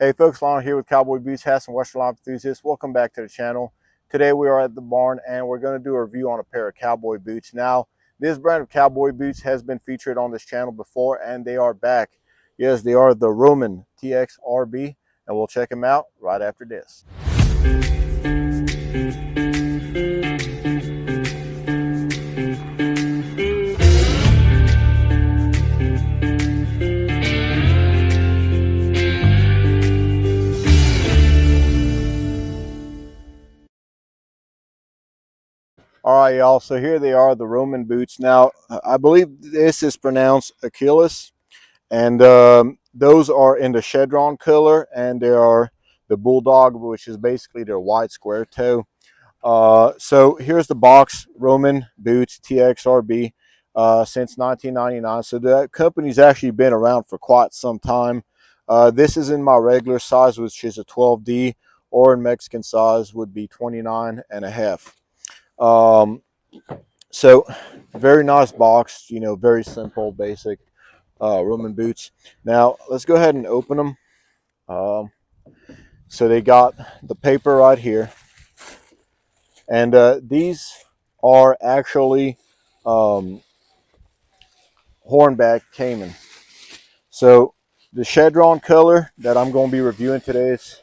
Hey folks, Lon here with Cowboy Boots, Hats and Western Life Enthusiasts. Welcome back to the channel. Today we are at the barn and we're going to do a review on a pair of cowboy boots. Now, this brand of cowboy boots has been featured on this channel before and they are back. Yes, they are the Roman TXRB and we'll check them out right after this. All right, y'all, so here they are, the Roman boots. Now, I believe this is pronounced Aquiles, and those are in the chevron color, and they are the bulldog, which is basically their wide square toe. So here's the box, Roman boots TXRB, since 1999. So the company's actually been around for quite some time. This is in my regular size, which is a 12D, or in Mexican size would be 29 and a half. So very nice box, you know, very simple, basic Roman boots. Now let's go ahead and open them. So they got the paper right here, and these are actually Hornback caiman. So the chevron color that I'm going to be reviewing today is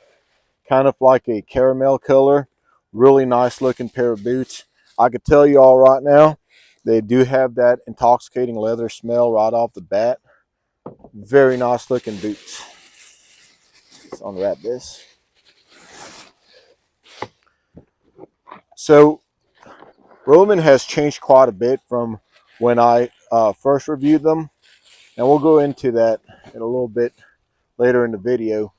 kind of like a caramel color. Really nice looking pair of boots. I could tell you all right now, they do have that intoxicating leather smell right off the bat. Very nice looking boots. Let's unwrap this. So Roman has changed quite a bit from when I first reviewed them, and we'll go into that in a little bit later in the video.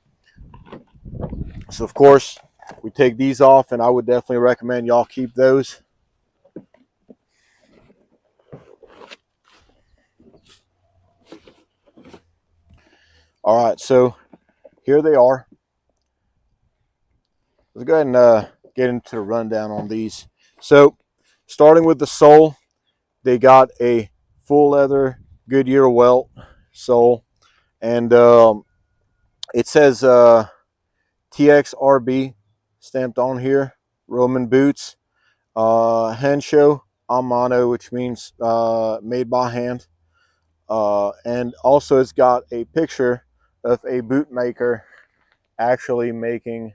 So of course we take these off, and I would definitely recommend y'all keep those. All right, so here they are. Let's go ahead and get into the rundown on these. So starting with the sole, they got a full leather Goodyear welt sole, and it says TXRB stamped on here. Roman boots, Hensho a mano, which means made by hand, and also it's got a picture of a boot maker actually making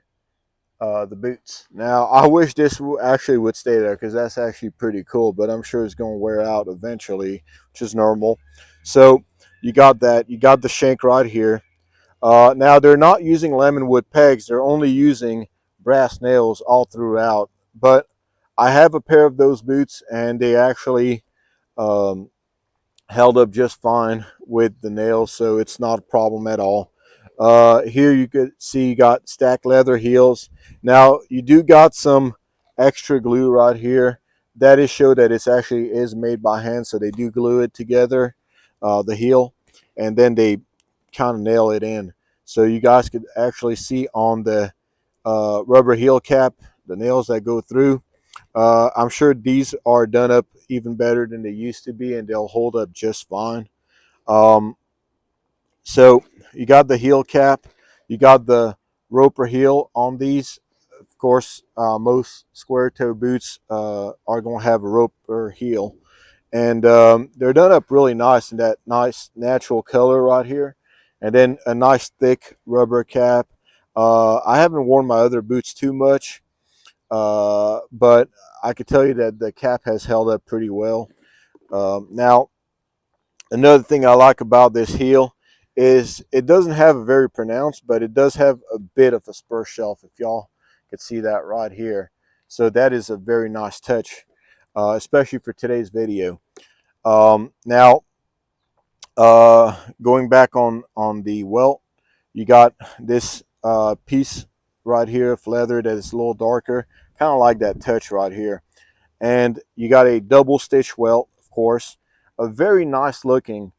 the boots. Now I wish this actually would stay there because that's actually pretty cool, but I'm sure it's going to wear out eventually, which is normal. So you got that, you got the shank right here. Now they're not using lemon wood pegs, they're only using brass nails all throughout, but I have a pair of those boots and they actually held up just fine with the nails, so it's not a problem at all. Here you could see you got stacked leather heels. Now you do got some extra glue right here. That is show that it's actually is made by hand, so they do glue it together, the heel, and then they kind of nail it in. So you guys could actually see on the rubber heel cap the nails that go through. I'm sure these are done up even better than they used to be, and they'll hold up just fine. So you got the heel cap, you got the roper heel on these. Of course, most square toe boots are going to have a roper heel, and they're done up really nice in that nice natural color right here, and then a nice thick rubber cap. I haven't worn my other boots too much, but I could tell you that the cap has held up pretty well. Now, another thing I like about this heel is it doesn't have a very pronounced, but it does have a bit of a spur shelf, if y'all could see that right here. So that is a very nice touch, especially for today's video. Now, going back on the welt, you got this piece right here of leather that is a little darker, kind of like that touch right here. And you got a double stitch welt, of course, a very nice looking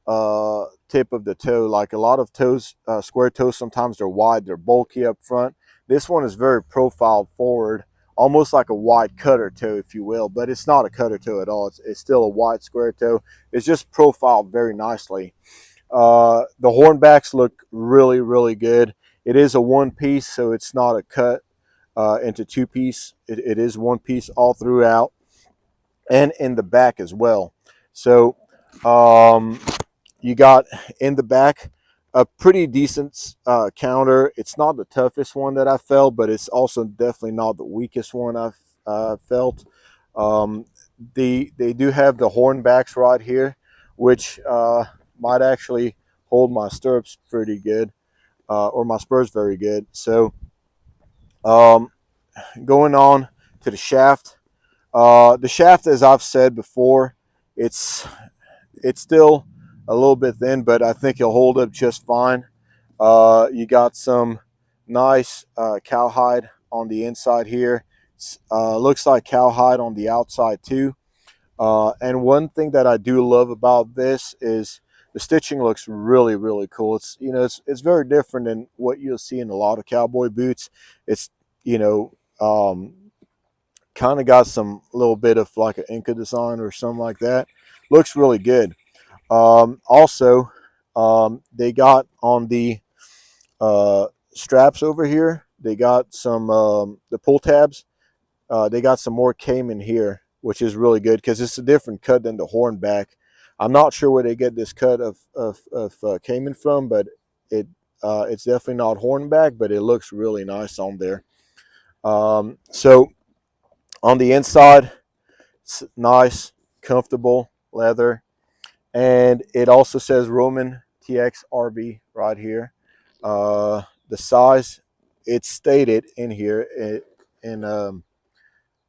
tip of the toe. Like a lot of toes, square toes, sometimes they're wide, they're bulky up front. This one is very profiled forward, almost like a wide cutter toe, if you will, but it's not a cutter toe at all. It's still a wide square toe. It's just profiled very nicely. The hornbacks look really, really good. It is a one piece, so it's not a cut into two piece. It is one piece all throughout and in the back as well. So you got in the back a pretty decent counter. It's not the toughest one that I felt, but it's also definitely not the weakest one I've felt. They do have the hornbacks right here, which might actually hold my stirrups pretty good, or my spurs very good. So going on to the shaft. The shaft, as I've said before, it's still a little bit thin, but I think it'll hold up just fine. You got some nice cowhide on the inside here. Looks like cowhide on the outside too. And one thing that I do love about this is the stitching looks really, really cool. It's, you know, it's very different than what you'll see in a lot of cowboy boots. It's, you know, kind of got some little bit of like an Inca design or something like that. Looks really good. Also, they got on the straps over here, they got some the pull tabs. They got some more caiman here, which is really good because it's a different cut than the hornback. I'm not sure where they get this cut of caiman from, but it's definitely not hornback, but it looks really nice on there. So on the inside, it's nice, comfortable leather, and it also says Roman TX RB right here. The size, it's stated in here in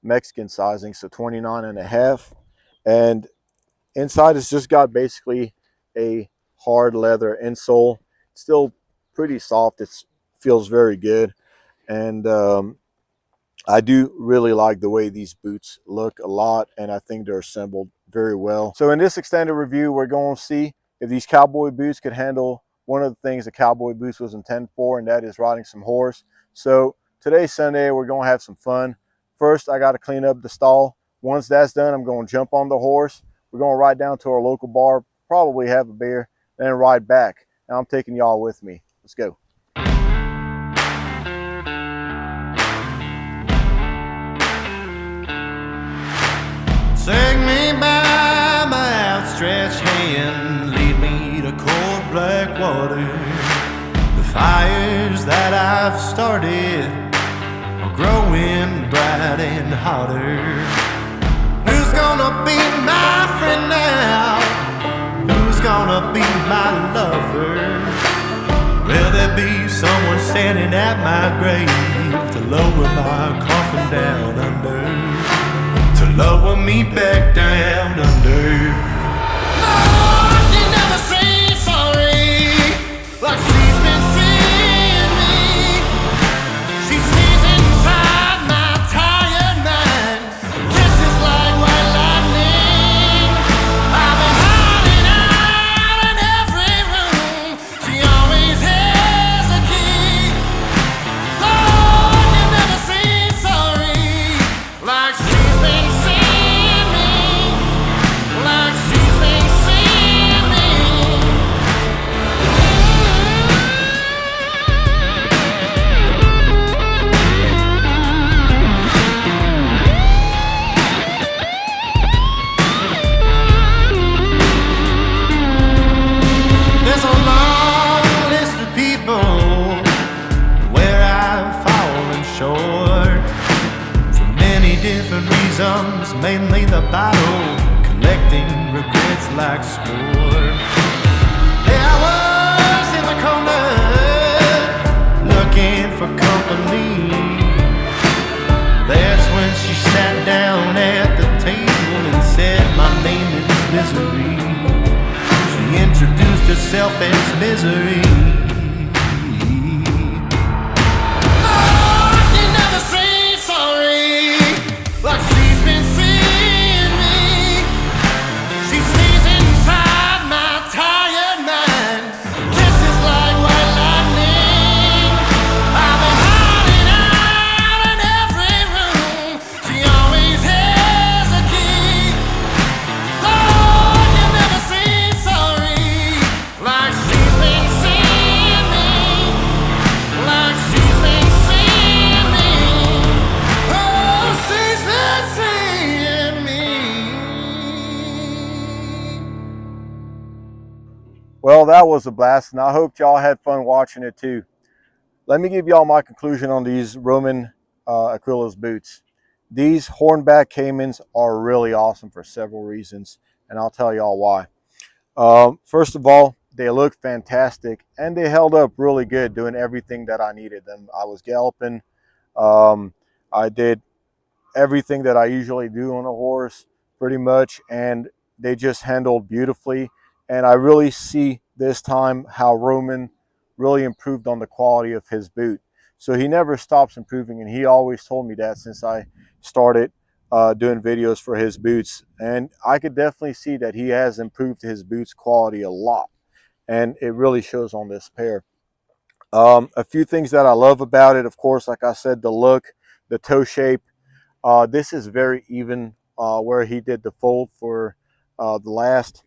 Mexican sizing, so 29.5, and inside it's just got basically a hard leather insole. It's still pretty soft. It feels very good, and I do really like the way these boots look a lot, and I think they're assembled very well. So in this extended review, we're going to see if these cowboy boots could handle one of the things the cowboy boots was intended for, and that is riding some horse. So today's Sunday, we're going to have some fun. First, I got to clean up the stall. Once that's done, I'm going to jump on the horse. We're going to ride down to our local bar, probably have a beer, and then ride back. Now I'm taking y'all with me. Let's go. Take me by my outstretched hand, lead me to cold black water. The fires that I've started are growing bright and hotter. Who's gonna be my friend now? Who's gonna be my lover? Will there be someone standing at my grave to lower my coffin down under? To lower me back down under. Lord, you never say sorry, like she's been seeing me. She sneezes inside my tired mind, kisses like white lightning. I've been hiding out in every room, she always has a key. Lord, you never say sorry, like she's been seeing me, like she's been seeing me. There's a long list of people where I've fallen short for many different reasons, mainly the battle, collecting regrets like sport. I was in the corner, looking for company. That's when she sat down at the table and said, my name is Misery. She introduced herself as Misery. Lord, you never say sorry, like she's been seeing me. She sneezes inside my tired mind, kisses like white lightning. I've been hiding out in every room, she always has a key. Lord, you never say sorry, like Well, that was a blast, and I hope y'all had fun watching it too. Let me give y'all my conclusion on these Roman Aquiles boots. These Hornback caimans are really awesome for several reasons, and I'll tell y'all why. First of all, they look fantastic, and they held up really good doing everything that I needed them. I was galloping. Um, I did everything that I usually do on a horse pretty much, and they just handled beautifully. And I really see this time how Roman really improved on the quality of his boot. So he never stops improving, and he always told me that since I started doing videos for his boots. And I could definitely see that he has improved his boots quality a lot, and it really shows on this pair. A few things that I love about it, of course, like I said, the look, the toe shape. This is very even where he did the fold for the last.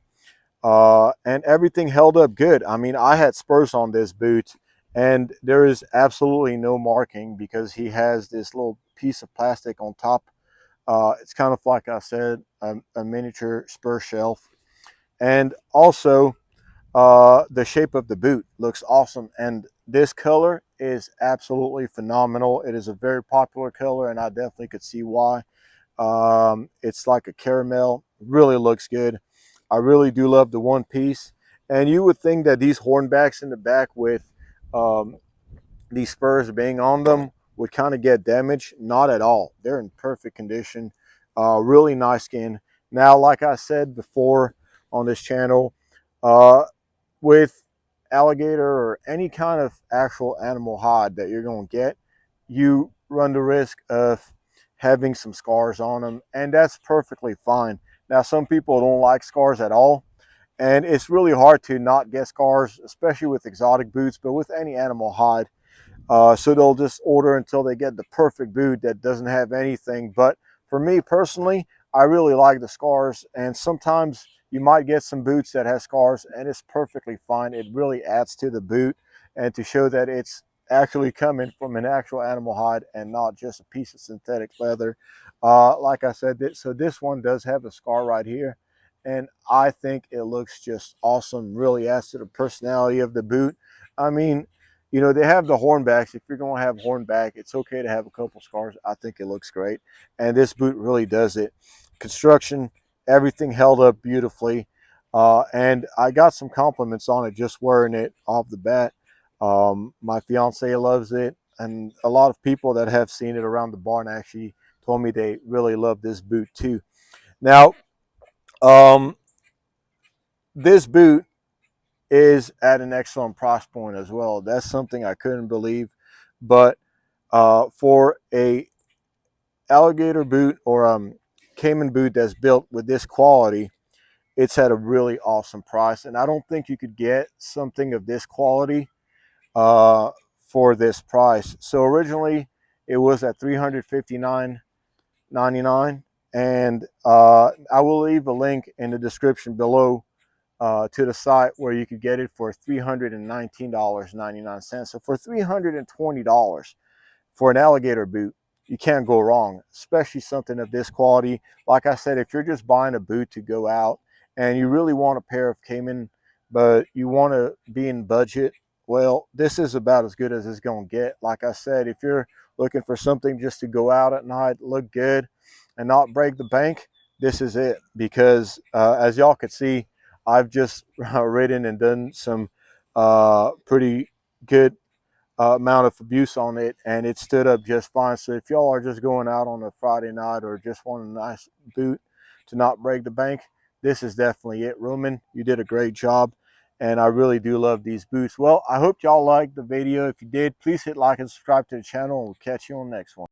And everything held up good. I mean, I had spurs on this boot, and there is absolutely no marking because he has this little piece of plastic on top. It's kind of like I said, a miniature spur shelf. And also, the shape of the boot looks awesome. And this color is absolutely phenomenal. It is a very popular color, and I definitely could see why. It's like a caramel, really looks good. I really do love the one piece. And you would think that these hornbacks in the back with um, these spurs being on them would kind of get damaged. Not at all. They're in perfect condition. Really nice skin. Now, like I said before on this channel, uh, with alligator or any kind of actual animal hide that you're going to get, you run the risk of having some scars on them, and that's perfectly fine. Now, some people don't like scars at all, and it's really hard to not get scars, especially with exotic boots, but with any animal hide. So they'll just order until they get the perfect boot that doesn't have anything. But for me personally, I really like the scars, and sometimes you might get some boots that have scars, and it's perfectly fine. It really adds to the boot and to show that it's actually coming from an actual animal hide and not just a piece of synthetic leather. Like I said, so this one does have a scar right here, and I think it looks just awesome. Really adds to the personality of the boot. I mean, you know, they have the hornbacks. If you're going to have hornback, it's okay to have a couple scars. I think it looks great. And this boot really does it. Construction, everything held up beautifully. And I got some compliments on it just wearing it off the bat. My fiance loves it. And a lot of people that have seen it around the barn actually told me they really love this boot too. Now, um, this boot is at an excellent price point as well. That's something I couldn't believe. But for a alligator boot or caiman boot that's built with this quality, it's at a really awesome price. And I don't think you could get something of this quality uh, for this price. So originally it was at $359.99, and I will leave a link in the description below to the site where you could get it for $319.99. So for $320 for an alligator boot, you can't go wrong, especially something of this quality. Like I said, if you're just buying a boot to go out and you really want a pair of caiman, but you want to be in budget, well, this is about as good as it's going to get. Like I said, if you're looking for something just to go out at night, look good, and not break the bank, this is it. Because as y'all could see, I've just ridden and done some pretty good amount of abuse on it, and it stood up just fine. So if y'all are just going out on a Friday night or just want a nice boot to not break the bank, this is definitely it. Roman, you did a great job, and I really do love these boots. Well, I hope y'all liked the video. If you did, please hit like and subscribe to the channel, and we'll catch you on the next one.